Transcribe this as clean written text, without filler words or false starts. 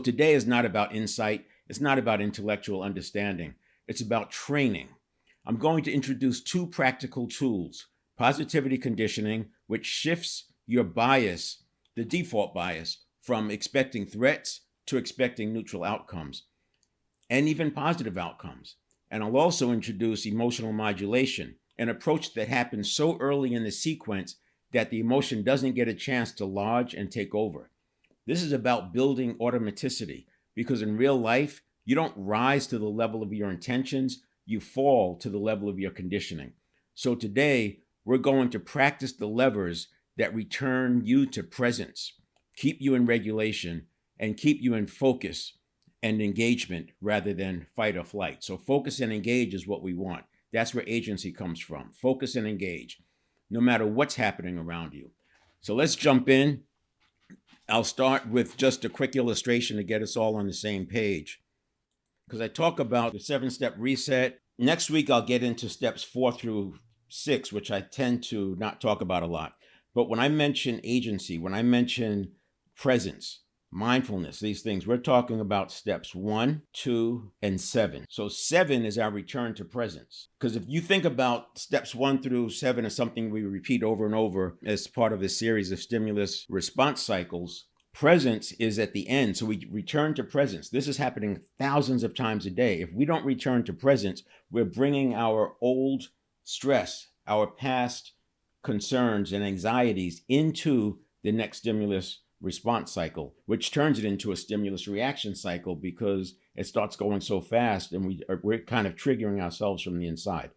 today is not about insight. It's not about intellectual understanding. It's about training. I'm going to introduce two practical tools: positivity conditioning, which shifts your bias, the default bias, from expecting threats to expecting neutral outcomes and even positive outcomes. And I'll also introduce emotional modulation, an approach that happens so early in the sequence that the emotion doesn't get a chance to lodge and take over. This is about building automaticity, because in real life, you don't rise to the level of your intentions, you fall to the level of your conditioning. So today, we're going to practice the levers that return you to presence, keep you in regulation, and keep you in focus and engagement rather than fight or flight. So focus and engage is what we want. That's where agency comes from. Focus and engage, no matter what's happening around you. So let's jump in. I'll start with just a quick illustration to get us all on the same page, because I talk about the 7-step reset. Next week, I'll get into steps 4 through 6, which I tend to not talk about a lot. But when I mention agency, when I mention presence, mindfulness, these things, we're talking about steps 1, 2, and 7. So 7 is our return to presence. Because if you think about steps 1 through 7 as something we repeat over and over as part of a series of stimulus response cycles, presence is at the end. So we return to presence. This is happening thousands of times a day. If we don't return to presence, we're bringing our old stress, our past concerns and anxieties into the next stimulus response cycle, which turns it into a stimulus reaction cycle because it starts going so fast and we're kind of triggering ourselves from the inside.